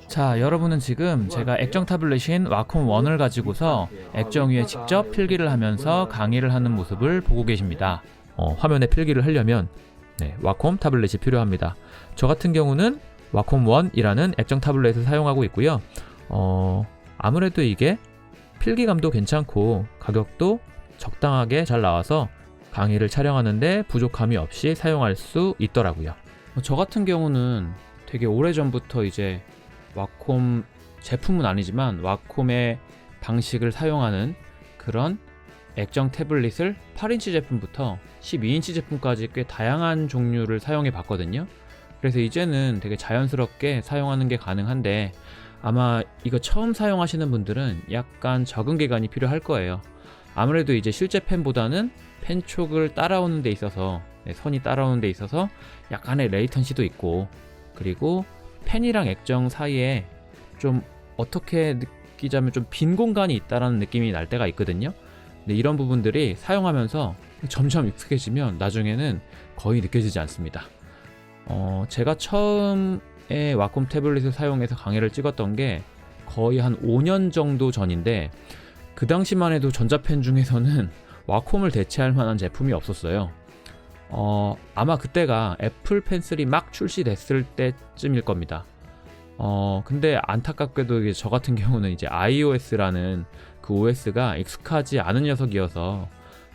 자, 여러분은 지금 제가 액정 타블렛인 와콤 1을 가지고서 액정 위에 직접 필기를 하면서 강의를 하는 모습을 보고 계십니다. 화면에 필기를 하려면 와콤 타블렛이 필요합니다. 저 같은 경우는 와콤 1이라는 액정 타블렛을 사용하고 있고요. 아무래도 이게 필기감도 괜찮고 가격도 적당하게 잘 나와서 강의를 촬영하는데 부족함이 없이 사용할 수 있더라고요. 저 같은 경우는 되게 오래전부터 이제 와콤 제품은 아니지만 와콤의 방식을 사용하는 그런 액정 태블릿을 8인치 제품부터 12인치 제품까지 꽤 다양한 종류를 사용해 봤거든요. 그래서 이제는 되게 자연스럽게 사용하는 게 가능한데 아마 이거 처음 사용하시는 분들은 약간 적응 기간이 필요할 거예요. 아무래도 이제 실제 펜보다는 펜 촉을 따라오는 데 있어서 선이 따라오는 데 있어서 약간의 레이턴시도 있고, 그리고 펜이랑 액정 사이에 좀 어떻게 느끼자면 좀 빈 공간이 있다라는 느낌이 날 때가 있거든요. 근데 이런 부분들이 사용하면서 점점 익숙해지면 나중에는 거의 느껴지지 않습니다. 제가 처음에 와콤 태블릿을 사용해서 강의를 찍었던 게 거의 한 5년 정도 전인데, 그 당시만 해도 전자펜 중에서는 와콤을 대체할 만한 제품이 없었어요. 아마 그때가 애플 펜슬이 막 출시됐을 때쯤일 겁니다. 근데 안타깝게도 이제 저 같은 경우는 이제 iOS라는 그 OS가 익숙하지 않은 녀석이어서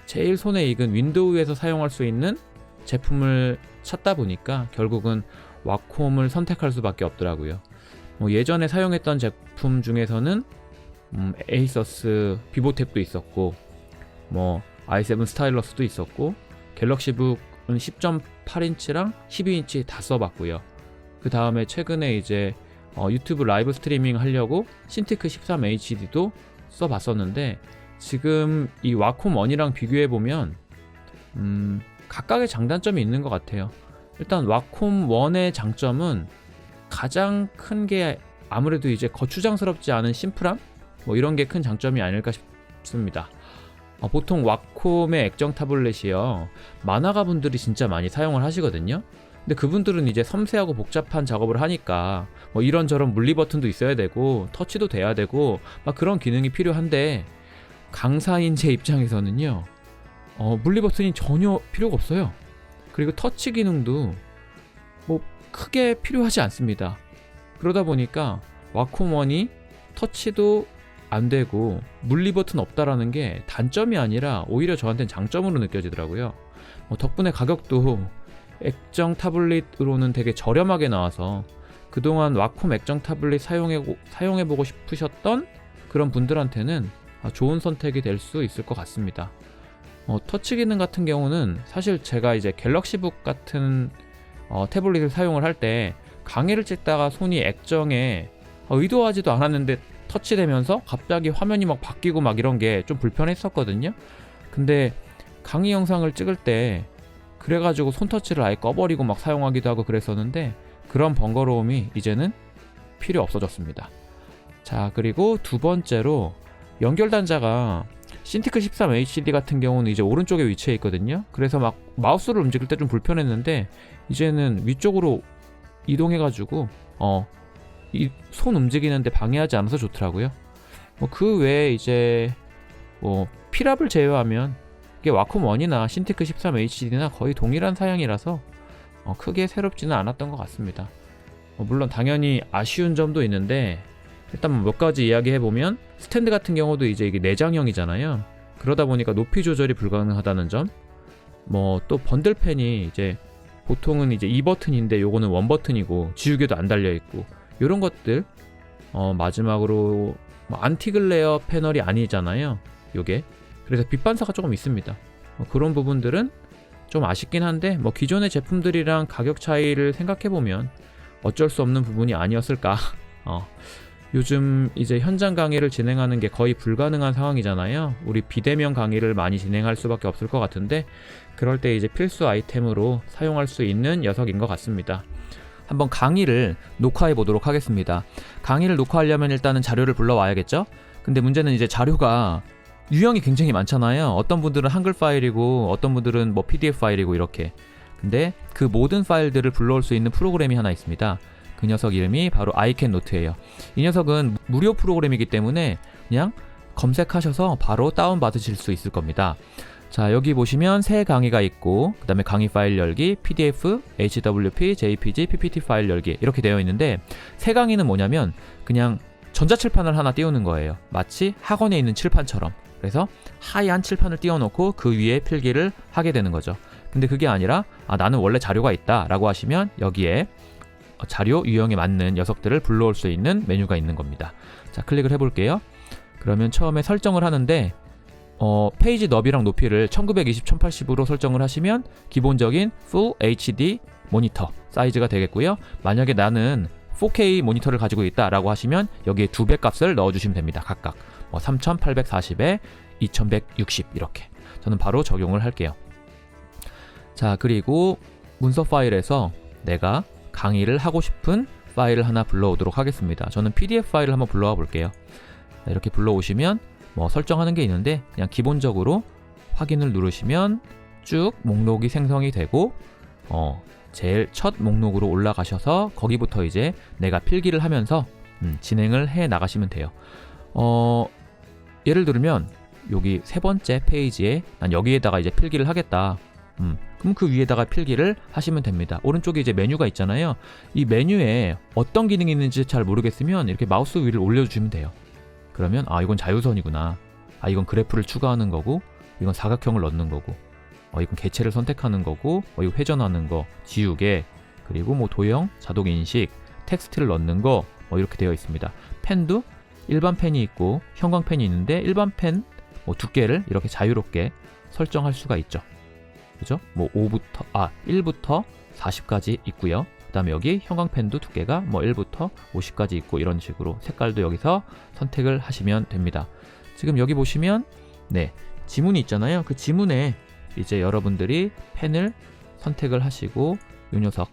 제일 손에 익은 윈도우에서 사용할 수 있는 제품을 찾다 보니까 결국은 와콤을 선택할 수밖에 없더라고요. 예전에 사용했던 제품 중에서는 에이서스 비보탭도 있었고, i7 스타일러스도 있었고, 갤럭시북은 10.8인치랑 12인치 다 써봤고요. 그 다음에 최근에 이제 유튜브 라이브 스트리밍 하려고 신티크 13HD도 써봤었는데, 지금 이 와콤 1이랑 비교해보면 각각의 장단점이 있는 것 같아요. 일단 와콤 1의 장점은 가장 큰 게 아무래도 이제 거추장스럽지 않은 심플함? 이런 게 큰 장점이 아닐까 싶습니다. 보통 와콤의 액정 타블렛이요, 만화가 분들이 진짜 많이 사용을 하시거든요. 근데 그분들은 이제 섬세하고 복잡한 작업을 하니까 이런저런 물리 버튼도 있어야 되고 터치도 돼야 되고 막 그런 기능이 필요한데, 강사인 제 입장에서는요, 물리 버튼이 전혀 필요가 없어요. 그리고 터치 기능도 크게 필요하지 않습니다. 그러다 보니까 와콤 1이 터치도 안 되고 물리 버튼 없다라는 게 단점이 아니라 오히려 저한테는 장점으로 느껴지더라고요. 덕분에 가격도 액정 타블릿으로는 되게 저렴하게 나와서 그동안 와콤 액정 타블릿 사용해보고 싶으셨던 그런 분들한테는 좋은 선택이 될 수 있을 것 같습니다. 터치 기능 같은 경우는 사실 제가 이제 갤럭시북 같은 태블릿을 사용을 할 때 강의를 찍다가 손이 액정에 의도하지도 않았는데 터치되면서 갑자기 화면이 막 바뀌고 막 이런 게 좀 불편했었거든요. 근데 강의 영상을 찍을 때 그래가지고 손터치를 아예 꺼버리고 막 사용하기도 하고 그랬었는데, 그런 번거로움이 이제는 필요 없어졌습니다. 자, 그리고 두 번째로 연결 단자가 신티크 13HD 같은 경우는 이제 오른쪽에 위치해 있거든요. 그래서 막 마우스를 움직일 때 좀 불편했는데 이제는 위쪽으로 이동해가지고 이 손 움직이는데 방해하지 않아서 좋더라고요. 그 외에 이제 필압을 제외하면 이게 와콤 1이나 신티크 13HD나 거의 동일한 사양이라서 크게 새롭지는 않았던 것 같습니다. 물론 당연히 아쉬운 점도 있는데, 일단 몇 가지 이야기해보면 스탠드 같은 경우도 이제 이게 내장형이잖아요. 그러다 보니까 높이 조절이 불가능하다는 점, 또 번들펜이 이제 보통은 이제 2버튼인데 요거는 1버튼이고 지우개도 안 달려있고 요런 것들, 마지막으로 안티글레어 패널이 아니잖아요 요게. 그래서 빛 반사가 조금 있습니다. 그런 부분들은 좀 아쉽긴 한데 기존의 제품들이랑 가격 차이를 생각해보면 어쩔 수 없는 부분이 아니었을까. 요즘 이제 현장 강의를 진행하는 게 거의 불가능한 상황이잖아요. 우리 비대면 강의를 많이 진행할 수밖에 없을 것 같은데, 그럴 때 이제 필수 아이템으로 사용할 수 있는 녀석인 것 같습니다. 한번 강의를 녹화해 보도록 하겠습니다. 강의를 녹화하려면 일단은 자료를 불러와야겠죠? 근데 문제는 이제 자료가 유형이 굉장히 많잖아요. 어떤 분들은 한글 파일이고 어떤 분들은 PDF 파일이고 이렇게. 근데 그 모든 파일들을 불러올 수 있는 프로그램이 하나 있습니다. 그 녀석 이름이 바로 iCanNote예요. 이 녀석은 무료 프로그램이기 때문에 그냥 검색하셔서 바로 다운받으실 수 있을 겁니다. 자, 여기 보시면 새 강의가 있고 그 다음에 강의 파일 열기, PDF, HWP, JPG, PPT 파일 열기 이렇게 되어 있는데 새 강의는 뭐냐면 그냥 전자칠판을 하나 띄우는 거예요. 마치 학원에 있는 칠판처럼. 그래서 하얀 칠판을 띄워놓고 그 위에 필기를 하게 되는 거죠. 근데 그게 아니라 나는 원래 자료가 있다 라고 하시면 여기에 자료 유형에 맞는 녀석들을 불러올 수 있는 메뉴가 있는 겁니다. 자, 클릭을 해볼게요. 그러면 처음에 설정을 하는데 페이지 너비랑 높이를 1920, 1080으로 설정을 하시면 기본적인 Full HD 모니터 사이즈가 되겠고요. 만약에 나는 4K 모니터를 가지고 있다 라고 하시면 여기에 2배 값을 넣어주시면 됩니다. 각각 3840에 2160 이렇게 저는 바로 적용을 할게요. 자, 그리고 문서 파일에서 내가 강의를 하고 싶은 파일을 하나 불러오도록 하겠습니다. 저는 PDF 파일을 한번 불러와 볼게요. 이렇게 불러오시면 설정하는 게 있는데 그냥 기본적으로 확인을 누르시면 쭉 목록이 생성이 되고 제일 첫 목록으로 올라가셔서 거기부터 이제 내가 필기를 하면서 진행을 해 나가시면 돼요. 예를 들면 여기 세 번째 페이지에 난 여기에다가 이제 필기를 하겠다. 그럼 그 위에다가 필기를 하시면 됩니다. 오른쪽에 이제 메뉴가 있잖아요. 이 메뉴에 어떤 기능이 있는지 잘 모르겠으면 이렇게 마우스 위를 올려주시면 돼요. 그러면 이건 자유선이구나. 이건 그래프를 추가하는 거고, 이건 사각형을 넣는 거고, 이건 개체를 선택하는 거고, 이거 회전하는 거, 지우개, 그리고 도형, 자동 인식, 텍스트를 넣는 거 이렇게 되어 있습니다. 펜도 일반 펜이 있고 형광펜이 있는데 일반 펜 두께를 이렇게 자유롭게 설정할 수가 있죠. 그죠? 1부터 40까지 있고요. 그 다음에 여기 형광펜도 두께가 1부터 50까지 있고 이런 식으로 색깔도 여기서 선택을 하시면 됩니다. 지금 여기 보시면 지문이 있잖아요. 그 지문에 이제 여러분들이 펜을 선택을 하시고 이 녀석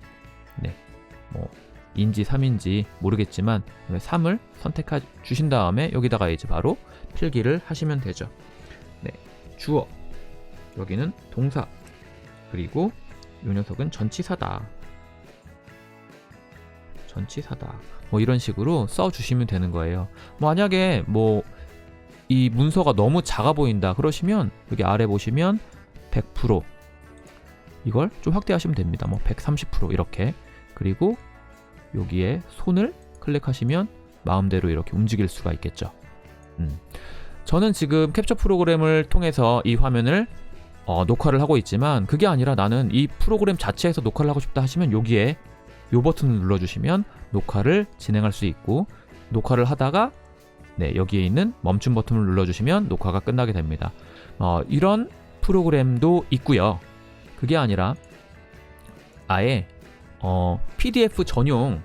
인지 3인지 모르겠지만 3을 선택해 주신 다음에 여기다가 이제 바로 필기를 하시면 되죠. 주어, 여기는 동사, 그리고 이 녀석은 전치사다. 이런 식으로 써주시면 되는 거예요. 만약에 이 문서가 너무 작아 보인다 그러시면 여기 아래 보시면 100% 이걸 좀 확대하시면 됩니다. 130% 이렇게. 그리고 여기에 손을 클릭하시면 마음대로 이렇게 움직일 수가 있겠죠. 저는 지금 캡처 프로그램을 통해서 이 화면을 녹화를 하고 있지만 그게 아니라 나는 이 프로그램 자체에서 녹화를 하고 싶다 하시면 여기에 이 버튼을 눌러주시면 녹화를 진행할 수 있고, 녹화를 하다가 여기에 있는 멈춤 버튼을 눌러주시면 녹화가 끝나게 됩니다. 이런 프로그램도 있고요. 그게 아니라 아예 PDF 전용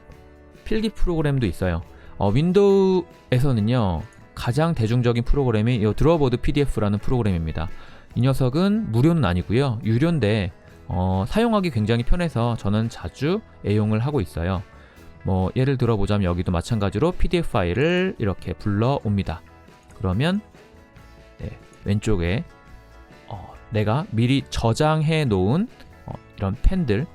필기 프로그램도 있어요. 윈도우에서는요 가장 대중적인 프로그램이 이 드로어보드 PDF라는 프로그램입니다. 이 녀석은 무료는 아니고요, 유료인데 사용하기 굉장히 편해서 저는 자주 애용을 하고 있어요. 예를 들어 보자면 여기도 마찬가지로 PDF 파일을 이렇게 불러옵니다. 그러면 왼쪽에 내가 미리 저장해 놓은 이런 펜들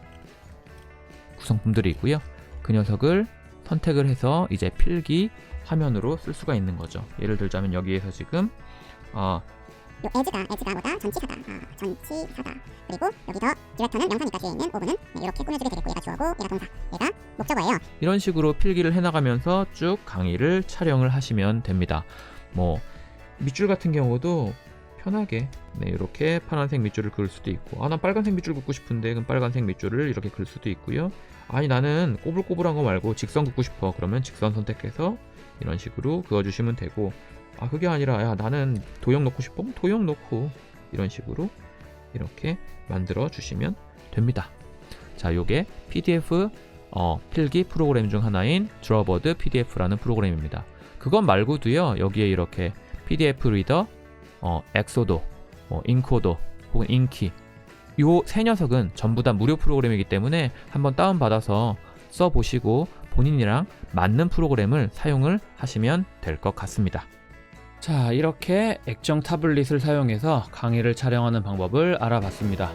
구성품들이 있고요. 그 녀석을 선택을 해서 이제 필기 화면으로 쓸 수가 있는 거죠. 예를 들자면 여기에서 지금 에즈가 뭐다? 전치사다. 그리고 여기서 디렉터는 영상이니까 뒤에 있는 오브는 이렇게 꾸며주게 되겠고, 얘가 주어고 얘가 동사, 얘가 목적어예요. 이런 식으로 필기를 해나가면서 쭉 강의를 촬영을 하시면 됩니다. 밑줄 같은 경우도 편하게 이렇게 파란색 밑줄을 그을 수도 있고, 난 빨간색 밑줄 긋고 싶은데 그럼 빨간색 밑줄을 이렇게 그을 수도 있고요. 아니 나는 꼬불꼬불한 거 말고 직선 긋고 싶어 그러면 직선 선택해서 이런 식으로 그어주시면 되고, 그게 아니라 나는 도형 넣고 싶어? 도형 넣고 이런 식으로 이렇게 만들어 주시면 됩니다. 자, 요게 PDF 필기 프로그램 중 하나인 드로어보드 PDF라는 프로그램입니다. 그것 말고도요, 여기에 이렇게 PDF 리더, 엑소도, 인코더 혹은 인키, 요 세 녀석은 전부 다 무료 프로그램이기 때문에 한번 다운받아서 써보시고 본인이랑 맞는 프로그램을 사용을 하시면 될 것 같습니다. 자, 이렇게 액정 타블릿을 사용해서 강의를 촬영하는 방법을 알아봤습니다.